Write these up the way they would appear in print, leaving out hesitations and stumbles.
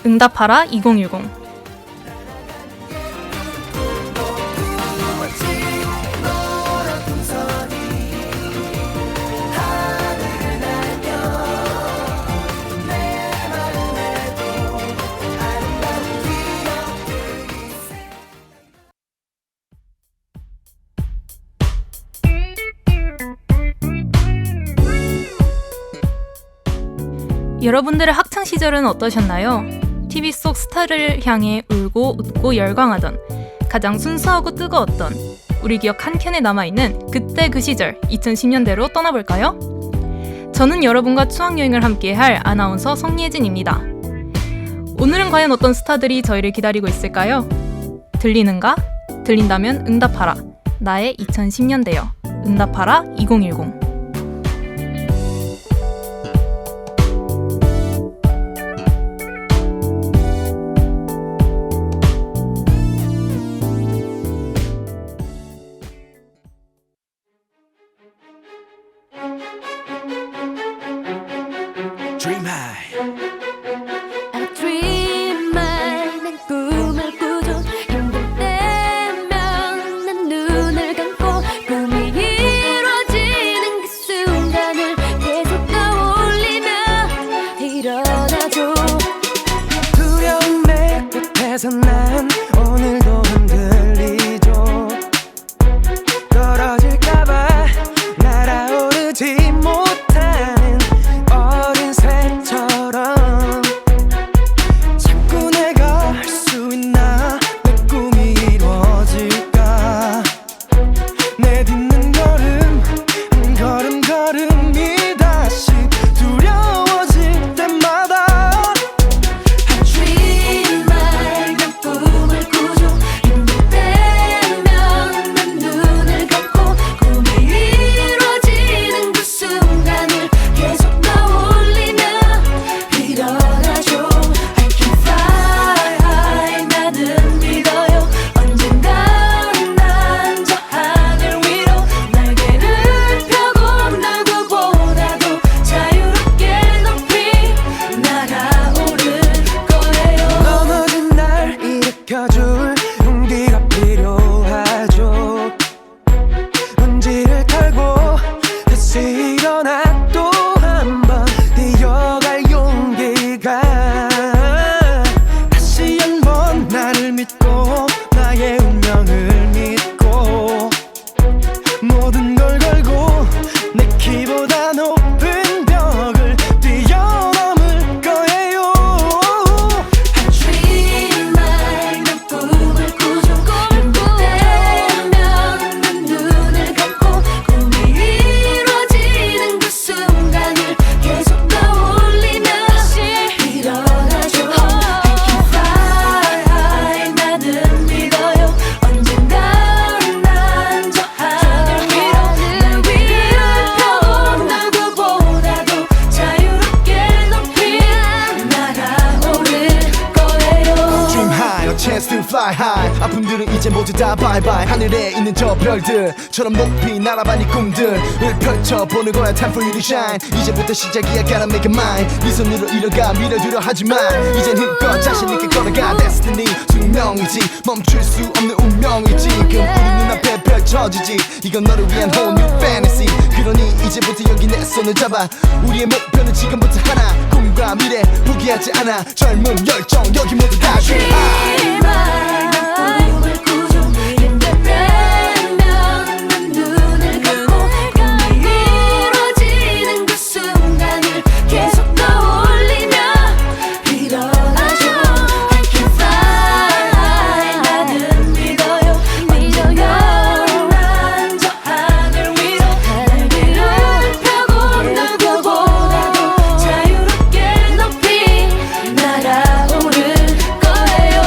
응답하라 2010. 여러분들의 학창시절은 어떠셨나요? TV 속 스타를 향해 울고 웃고 열광하던, 가장 순수하고 뜨거웠던 우리 기억 한켠에 남아있는 그때 그 시절 2010년대로 떠나볼까요? 저는 여러분과 추억여행을 함께할 아나운서 성예진입니다. 오늘은 과연 어떤 스타들이 저희를 기다리고 있을까요? 들리는가? 들린다면 응답하라. 나의 2010년대여. 응답하라 2010. Dream high. I dream high. 난 꿈을 꾸죠. 힘들 때면 난 눈을 감고 꿈이 이루어지는 그 순간을 계속 떠올리며 일어나죠. 두려움의 끝에서 난 오늘도 흔들리죠. 떨어질까봐 날아오르지 못하는 어린 새처럼 자꾸 내가 할 수 있나, 내 꿈이 이루어질까. 내딛는 걸음 한 걸음 걸음이 다시 두려워질 때마다 I dream high. 난 꿈을 꾸죠. 힘들 때면 난 눈을 감고 꿈이 이루어지는 그 순간을 계속 떠올리며 일어나죠. I can fly high. 나는 믿어요. 언젠간 난 저 하늘 위로 날개를 펴고 누구보다도 자유롭게 높이 날아오를 거예요. 넘어진 날 일으켜줄 용기가 필요하죠. 먼지를 털고 다시 일어나 또 한 번 뛰어갈 용기가. 다시 한 번 나를 믿고 나의 운명을 믿고 모든 걸 걸고 내 키보다 높은 벽을 뛰어넘을 거예요. I dream high. 난 꿈을 꾸죠. 힘들 때면 난 눈을 감고 꿈이 이루어지는 그 순간을 계속 떠올리며 일어나죠. I can fly high. 나는 믿어요. 언젠간 난 저 하늘 위로 날개를 펴고 누구보다도 자유롭게 높이 날아오를 거예요. Dream high, a chance to fly high. 아픔들은 이제 모두 다 bye bye. 하늘에 있는 저 별들처럼 높이 날아봐 네 꿈들을 펼쳐보는 거야. Time for you to shine. 이제부터 시작이야, gotta make it mine. 네 손으로 이뤄가 밀어두려 하지만 이젠 힘껏 자신 있게 걸어가. Destiny 숙명이지, 멈출 수 없는 운명이지. 지금 우리 눈앞에 펼쳐지지. 이건 너를 위한 whole new fantasy. 그러니 이제부터 여기 내 손을 잡아. 우리의 목표는 지금부터 하나. 꿈과 미래 포기하지 않아. 젊음 열정 여기 모두 다 dream high. Dream high. 난 꿈을 꾸죠. 힘들 때면 난 눈을 감고 꿈이 이루어지는 그 순간을 계속 떠올리며 일어나죠. I can fly high. 나는 믿어요. 언젠간 난 저 하늘 위로 날개를 펴고 누구보다도 자유롭게 높이 날아오를 거예요.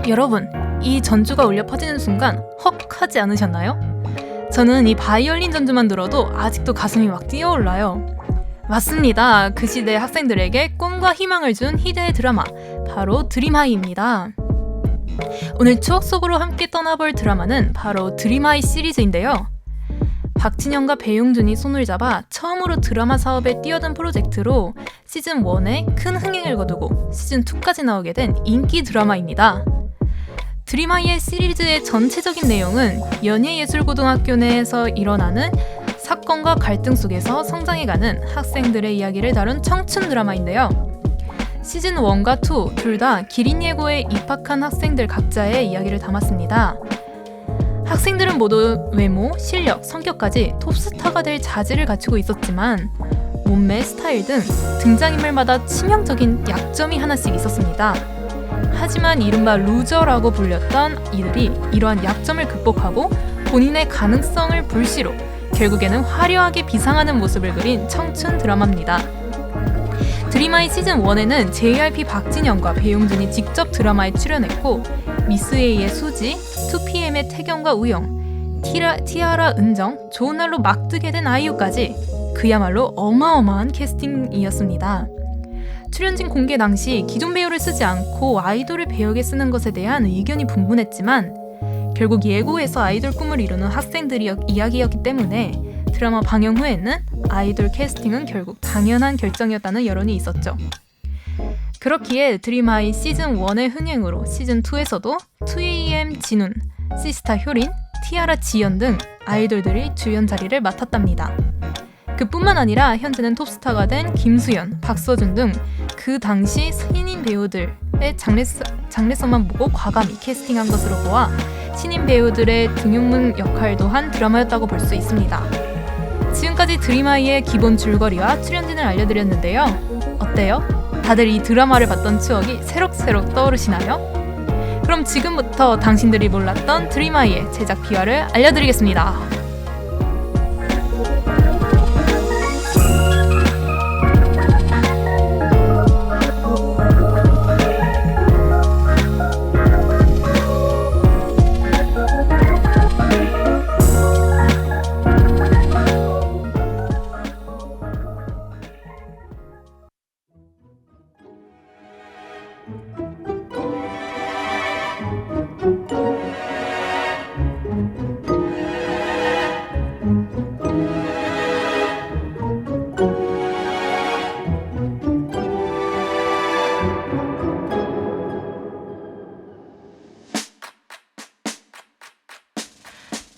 여러분, 이 전주가 울려 퍼지는 순간 헉 하지 않으셨나요? 저는 이 바이올린 전주만 들어도 아직도 가슴이 막 뛰어올라요. 맞습니다. 그 시대 학생들에게 꿈과 희망을 준 희대의 드라마, 바로 드림하이입니다. 오늘 추억 속으로 함께 떠나볼 드라마는 바로 드림하이 시리즈인데요. 박진영과 배용준이 손을 잡아 처음으로 드라마 사업에 뛰어든 프로젝트로 시즌1에 큰 흥행을 거두고 시즌2까지 나오게 된 인기 드라마입니다. 드림하이의 시리즈의 전체적인 내용은 연예예술고등학교 내에서 일어나는 사건과 갈등 속에서 성장해가는 학생들의 이야기를 다룬 청춘 드라마인데요. 시즌 1과 2 둘 다 기린예고에 입학한 학생들 각자의 이야기를 담았습니다. 학생들은 모두 외모, 실력, 성격까지 톱스타가 될 자질을 갖추고 있었지만 몸매, 스타일 등 등장인물마다 치명적인 약점이 하나씩 있었습니다. 하지만 이른바 루저라고 불렸던 이들이 이러한 약점을 극복하고 본인의 가능성을 불씨로 결국에는 화려하게 비상하는 모습을 그린 청춘 드라마입니다. 드림하이 시즌1에는 JYP 박진영과 배용준이 직접 드라마에 출연했고 미스 A의 수지, 2PM의 태경과 우영, 티아라 은정, 좋은 날로 막 뜨게 된 아이유까지 그야말로 어마어마한 캐스팅이었습니다. 출연진 공개 당시 기존 배우를 쓰지 않고 아이돌을 배역에 쓰는 것에 대한 의견이 분분했지만 결국 예고에서 아이돌 꿈을 이루는 학생들이 이야기였기 때문에 드라마 방영 후에는 아이돌 캐스팅은 결국 당연한 결정이었다는 여론이 있었죠. 그렇기에 드림하이 시즌1의 흥행으로 시즌2에서도 2AM 진훈, 시스타 효린, 티아라 지연 등 아이돌들이 주연 자리를 맡았답니다. 그뿐만 아니라 현재는 톱스타가 된 김수현, 박서준 등 그 당시 신인 배우들의 장래성만 보고 과감히 캐스팅한 것으로 보아 신인 배우들의 등용문 역할도 한 드라마였다고 볼 수 있습니다. 지금까지 드림하이의 기본 줄거리와 출연진을 알려드렸는데요. 어때요? 다들 이 드라마를 봤던 추억이 새록새록 떠오르시나요? 그럼 지금부터 당신들이 몰랐던 드림하이의 제작 비화를 알려드리겠습니다.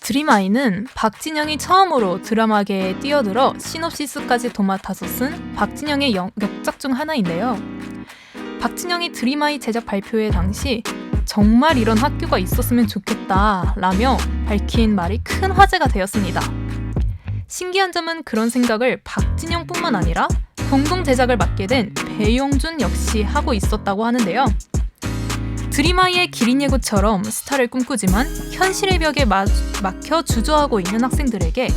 드림하이는 박진영이 처음으로 드라마계에 뛰어들어 시놉시스까지 도맡아서 쓴 박진영의 역작 중 하나인데요. 박진영이 드림하이 제작 발표회 당시 정말 이런 학교가 있었으면 좋겠다 라며 밝힌 말이 큰 화제가 되었습니다. 신기한 점은 그런 생각을 박진영뿐만 아니라 공동 제작을 맡게 된 배용준 역시 하고 있었다고 하는데요. 드림하이의 기린예고처럼 스타를 꿈꾸지만 현실의 벽에 막혀 주저하고 있는 학생들에게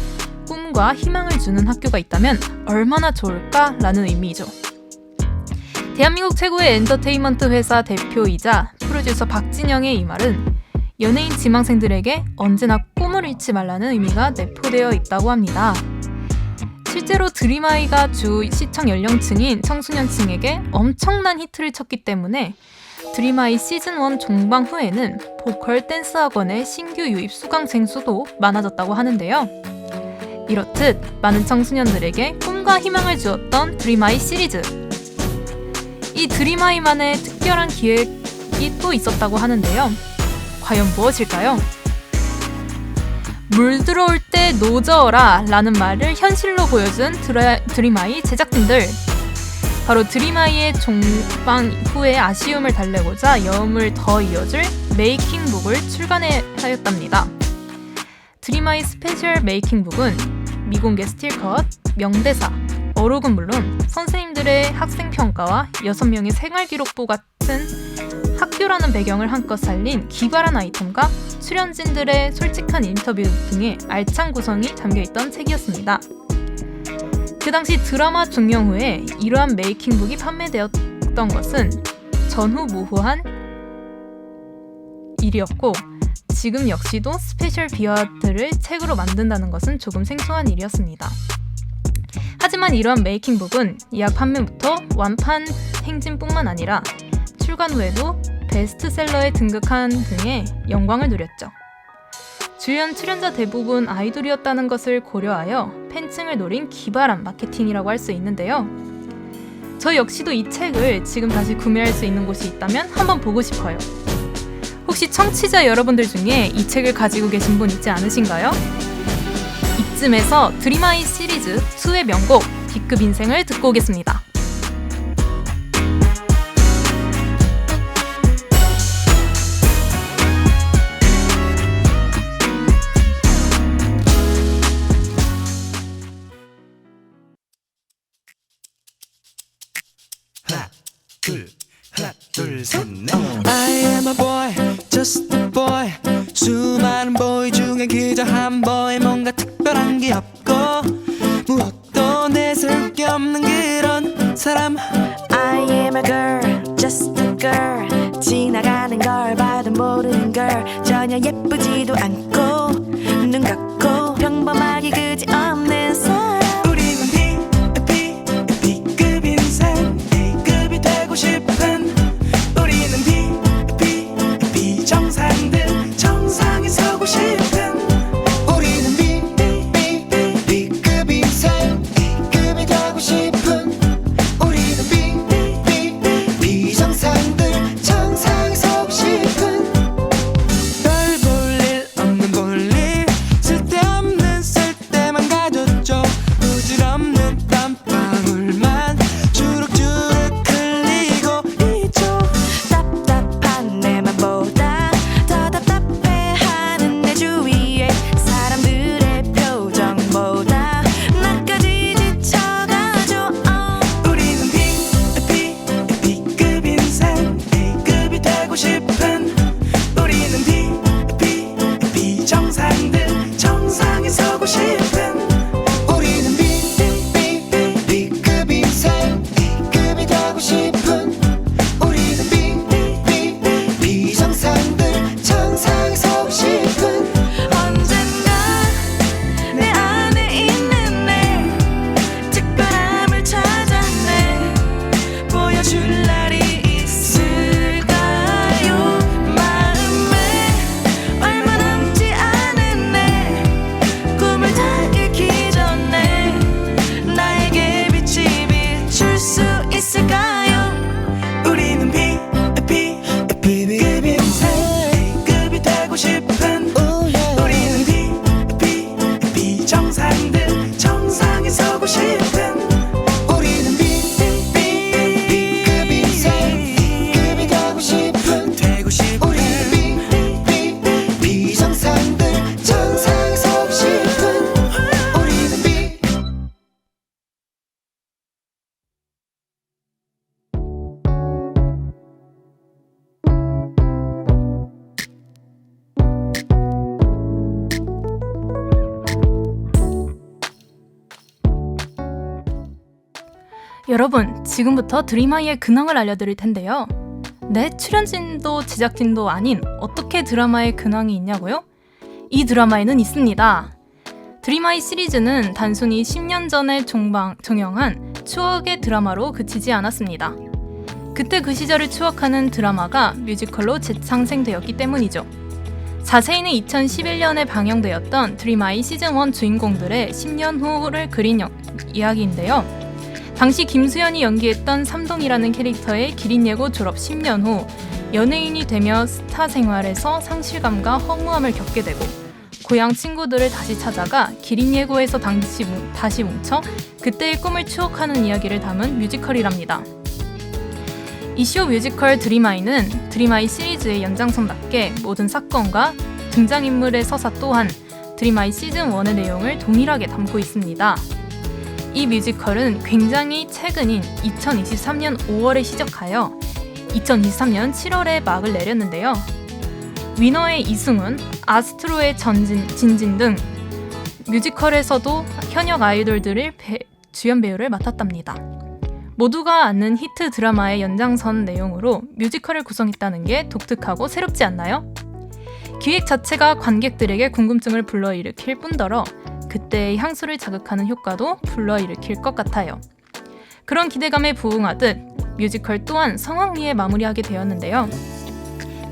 꿈과 희망을 주는 학교가 있다면 얼마나 좋을까라는 의미죠. 대한민국 최고의 엔터테인먼트 회사 대표이자 프로듀서 박진영의 이 말은 연예인 지망생들에게 언제나 꿈을 잃지 말라는 의미가 내포되어 있다고 합니다. 실제로 드림하이가 주 시청 연령층인 청소년층에게 엄청난 히트를 쳤기 때문에 드림하이 시즌1 종방 후에는 보컬 댄스 학원의 신규 유입 수강생 수도 많아졌다고 하는데요. 이렇듯 많은 청소년들에게 꿈과 희망을 주었던 드림하이 시리즈. 이 드림하이만의 특별한 기획이 또 있었다고 하는데요. 과연 무엇일까요? 물 들어올 때 노저어라 라는 말을 현실로 보여준 드림하이 제작진들. 바로 드림하이의 종방 후에 아쉬움을 달래고자 여음을 더 이어줄 메이킹북을 출간하였답니다. 드림하이 스페셜 메이킹북은 미공개 스틸컷, 명대사, 어록은 물론 선생님들의 학생평가와 6명의 생활기록부 같은 학교라는 배경을 한껏 살린 기발한 아이템과 출연진들의 솔직한 인터뷰 등의 알찬 구성이 담겨있던 책이었습니다. 그 당시 드라마 종영 후에 이러한 메이킹북이 판매되었던 것은 전후무후한 일이었고 지금 역시도 스페셜 비하트를 책으로 만든다는 것은 조금 생소한 일이었습니다. 하지만 이러한 메이킹북은 예약 판매부터 완판 행진뿐만 아니라 출간 후에도 베스트셀러에 등극한 등의 영광을 누렸죠. 주연 출연자 대부분 아이돌이었다는 것을 고려하여 팬층을 노린 기발한 마케팅이라고 할 수 있는데요. 저 역시도 이 책을 지금 다시 구매할 수 있는 곳이 있다면 한번 보고 싶어요. 혹시 청취자 여러분들 중에 이 책을 가지고 계신 분 있지 않으신가요? 이쯤에서 드림아이 시리즈 2의 명곡 B급 인생을 듣고 오겠습니다. 하나 둘 셋 넷. I am a boy, just a boy. 수많은 boy 중에 그저 한 boy. 뭔가 특별한 게 없고 무엇도 내세울 게 없는 그런 사람. I am a girl, just a girl. 지나가는 걸 봐도 모르는 girl. 전혀 예쁘지도 않고 눈 감고 평범하게 그지없는 사람. 우리는 B급 인생 A급이 되고 싶은. 우리는 정상들 정상에 서고 싶은. 우리는 B급 인생 A급이 되고 싶은. 우리는 비정상들 정상에 서고 싶은. 별 볼 일 없는 볼일 쓸데없는 쓸데만 가졌죠. 부질없는 땀방울만 주룩주룩 흘리고 있죠. 답답한 내맘보다 더 답답해하는 내 주위의 사람들의 표정보다 나까지 지쳐가죠. 우리는 B급 인생 A급이 되고 싶은. 우리는 비정상들 정상에 서고 싶은. 우리는 B급 인생 A급이 되고 싶은. 우리는 비정상들 정상에 서고 싶은. 언젠가 내 안에 있는 내 특별함을 찾아내 보여줄 날이 있을까요? 마음에 얼마 남지 않은 내 꿈을 다 잃기 전에 나에게 빛이 비출 수 있을까요? 우리는 B급 인생 A급이 되고 싶은. 우리는 비정상들 정상에 서고 싶은. 우리는 B급 인생 A급이 되고 싶은. 되고 싶은. 우리는 비정상들 정상에 서고 싶은. 우리는 여러분, 지금부터 드림아이의 근황을 알려드릴 텐데요. 네, 출연진도 제작진도 아닌 어떻게 드라마에 근황이 있냐고요? 이 드라마에는 있습니다. 드림아이 시리즈는 단순히 10년 전에 종영한 추억의 드라마로 그치지 않았습니다. 그때 그 시절을 추억하는 드라마가 뮤지컬로 재창생되었기 때문이죠. 자세히는 2011년에 방영되었던 드림아이 시즌1 주인공들의 10년 후를 그린 이야기인데요. 당시 김수현이 연기했던 삼동이라는 캐릭터의 기린 예고 졸업 10년 후 연예인이 되며 스타 생활에서 상실감과 허무함을 겪게 되고 고향 친구들을 다시 찾아가 기린 예고에서 다시 뭉쳐 그때의 꿈을 추억하는 이야기를 담은 뮤지컬이랍니다. 이 쇼 뮤지컬 드림아이는 드림아이 시리즈의 연장선답게 모든 사건과 등장인물의 서사 또한 드림아이 시즌1의 내용을 동일하게 담고 있습니다. 이 뮤지컬은 굉장히 최근인 2023년 5월에 시작하여 2023년 7월에 막을 내렸는데요. 위너의 이승훈, 아스트로의 진진 등 뮤지컬에서도 현역 아이돌들을 주연 배우를 맡았답니다. 모두가 아는 히트 드라마의 연장선 내용으로 뮤지컬을 구성했다는 게 독특하고 새롭지 않나요? 기획 자체가 관객들에게 궁금증을 불러일으킬 뿐더러 그때의 향수를 자극하는 효과도 불러일으킬 것 같아요. 그런 기대감에 부응하듯 뮤지컬 또한 성황리에 마무리하게 되었는데요.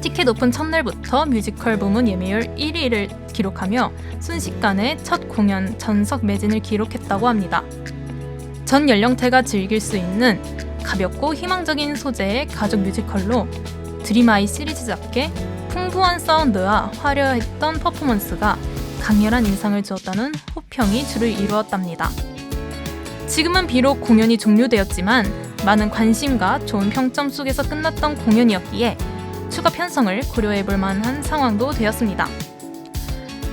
티켓 오픈 첫날부터 뮤지컬 부문 예매율 1위를 기록하며 순식간에 첫 공연 전석 매진을 기록했다고 합니다. 전 연령대가 즐길 수 있는 가볍고 희망적인 소재의 가족 뮤지컬로 드림아이 시리즈답게 풍부한 사운드와 화려했던 퍼포먼스가 강렬한 인상을 주었다는 호평이 주를 이루었답니다. 지금은 비록 공연이 종료되었지만 많은 관심과 좋은 평점 속에서 끝났던 공연이었기에 추가 편성을 고려해볼 만한 상황도 되었습니다.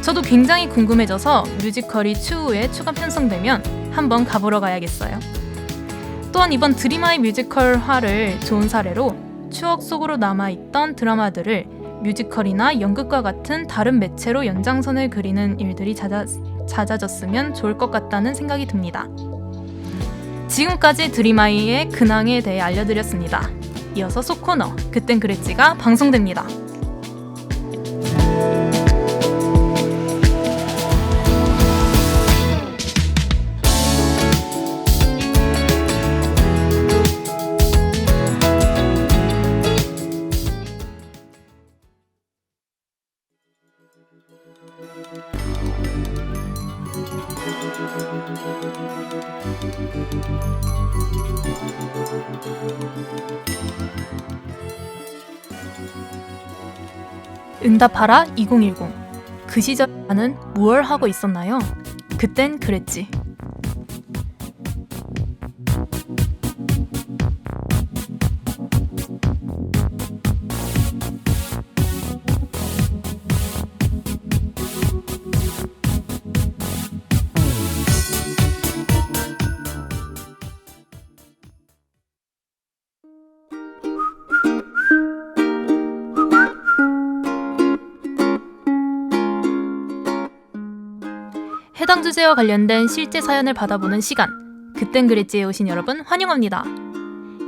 저도 굉장히 궁금해져서 뮤지컬이 추후에 추가 편성되면 한번 가보러 가야겠어요. 또한 이번 드림아이 뮤지컬화를 좋은 사례로 추억 속으로 남아있던 드라마들을 뮤지컬이나 연극과 같은 다른 매체로 연장선을 그리는 일들이 잦아졌으면 좋을 것 같다는 생각이 듭니다. 지금까지 드림아이의 근황에 대해 알려드렸습니다. 이어서 소코너 그땐 그랬지가 방송됩니다. 응답하라 2010. 그 시절 나는 무얼 하고 있었나요? 그땐 그랬지. 해당 주제와 관련된 실제 사연을 받아보는 시간, 그땐 그랬지에 오신 여러분 환영합니다.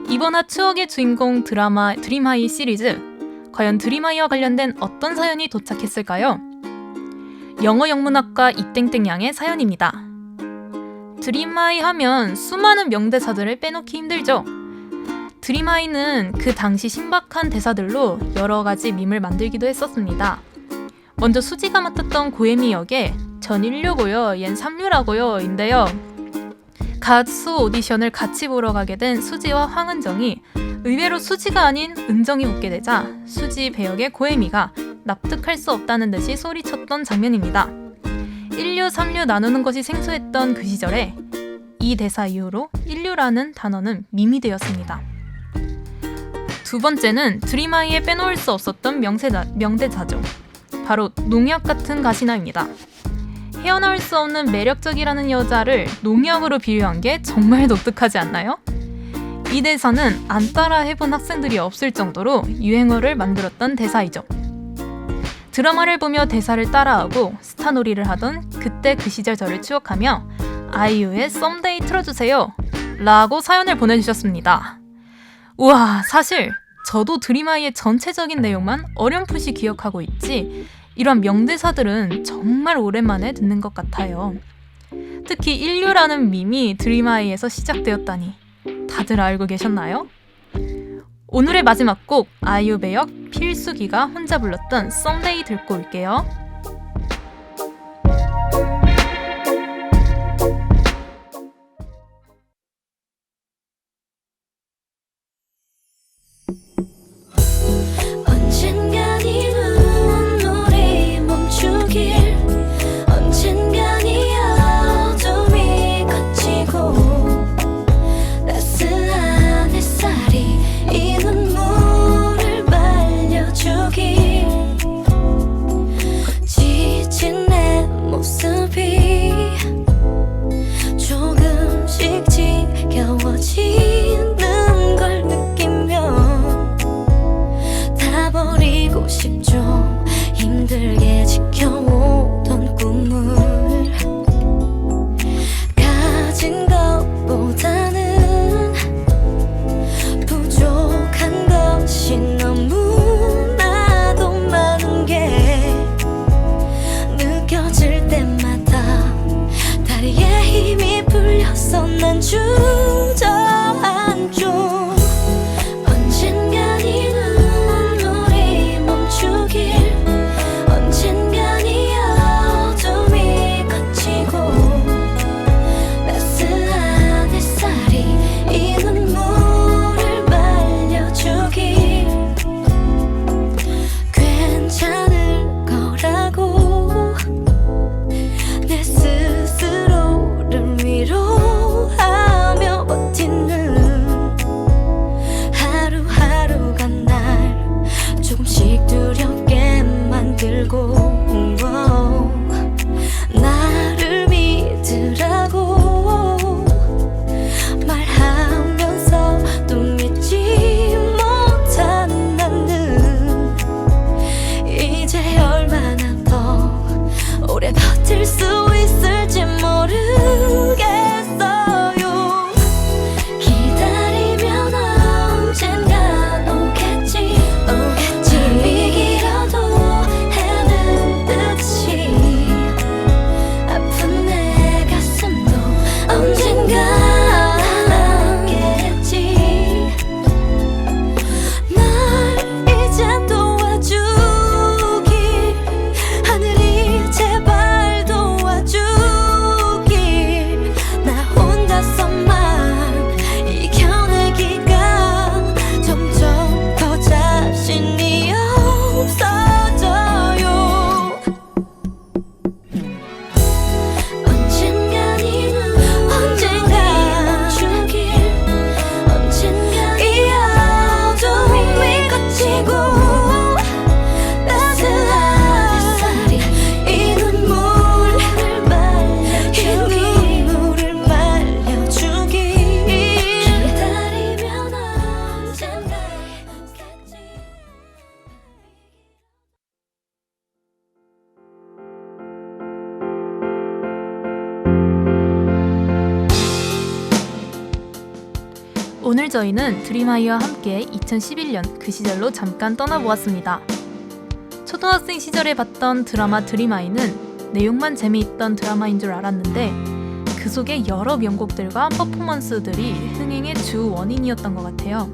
이번 화 추억의 주인공 드라마 드림하이 시리즈, 과연 드림하이와 관련된 어떤 사연이 도착했을까요? 영어 영문학과 이땡땡 양의 사연입니다. 드림하이 하면 수많은 명대사들을 빼놓기 힘들죠. 드림하이는 그 당시 신박한 대사들로 여러 가지 밈을 만들기도 했었습니다. 먼저 수지가 맡았던 고혜미 역에 전 1류고요, 얜 3류라고요 인데요. 가수 오디션을 같이 보러 가게 된 수지와 황은정이 의외로 수지가 아닌 은정이 웃게 되자 수지 배역의 고혜미가 납득할 수 없다는 듯이 소리쳤던 장면입니다. 1류, 3류 나누는 것이 생소했던 그 시절에 이 대사 이후로 1류라는 단어는 밈이 되었습니다. 두 번째는 드림하이에 빼놓을 수 없었던 명대사죠. 바로 농약 같은 가시나입니다. 헤어나올 수 없는 매력적이라는 여자를 농약으로 비유한 게 정말 독특하지 않나요? 이 대사는 안 따라 해본 학생들이 없을 정도로 유행어를 만들었던 대사이죠. 드라마를 보며 대사를 따라하고 스타놀이를 하던 그때 그 시절 저를 추억하며 아이유의 썸데이 틀어주세요 라고 사연을 보내주셨습니다. 우와, 사실 저도 드림아이의 전체적인 내용만 어렴풋이 기억하고 있지 이런 명대사들은 정말 오랜만에 듣는 것 같아요. 특히 1류라는 밈이 드림아이에서 시작되었다니 다들 알고 계셨나요? 오늘의 마지막 곡 아이유 배역 필수기가 혼자 불렀던 썸데이 듣고 올게요. 주저앉죠. 언젠간 이 눈물이 멈추길, 언젠간 이 어둠이 걷히고 따스한 햇살이 이 눈물을 말려주길. 괜찮을 거라고 내 스스로를 위로하며 버티는 하루하루가 날 조금씩 두렵게 만들고 나를 믿으라고 말하면서도 믿지 못하는 나는 이제 얼마나 더 오래 버틸 수 있을지 모르겠어요. 기다리면 언젠간 오겠지, 밤이 길어도 해는 듯이 아픈 내 가슴도 언젠간 낫겠지. 날 이제 도와주길, 하늘이 제발 도와주길. 나 혼자서만 이겨내기가 점점 더 자신이 없어져요. 언젠간 이 언젠간 멈추길, 언젠간 이 어둠이 걷히고 따스한 햇살이 이 눈물을 말려주길. 기다리면 언젠간 오겠지. 오늘 저희는 드림하이와 함께 2011년 그 시절로 잠깐 떠나보았습니다. 초등학생 시절에 봤던 드라마 드림하이는 내용만 재미있던 드라마인 줄 알았는데 그 속에 여러 명곡들과 퍼포먼스들이 흥행의 주 원인이었던 것 같아요.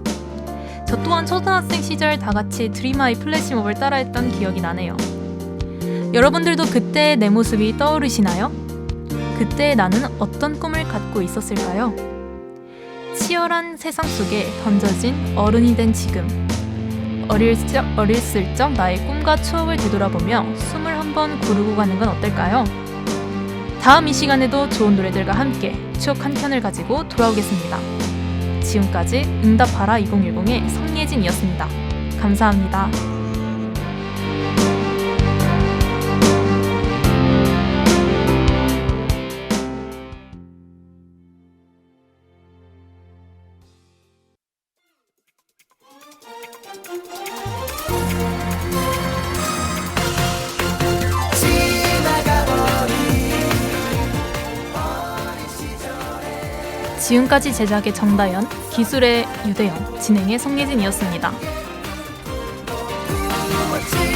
저 또한 초등학생 시절 다 같이 드림하이 플래시몹을 따라했던 기억이 나네요. 여러분들도 그때의 내 모습이 떠오르시나요? 그때의 나는 어떤 꿈을 갖고 있었을까요? 치열한 세상 속에 던져진 어른이 된 지금, 어렸을 적 나의 꿈과 추억을 되돌아보며 숨을 한번 고르고 가는 건 어떨까요? 다음 이 시간에도 좋은 노래들과 함께 추억 한 편을 가지고 돌아오겠습니다. 지금까지 응답하라 2010의 성예진이었습니다. 감사합니다. 지금까지 제작의 정다연, 기술의 유대영, 진행의 성예진이었습니다. 멋진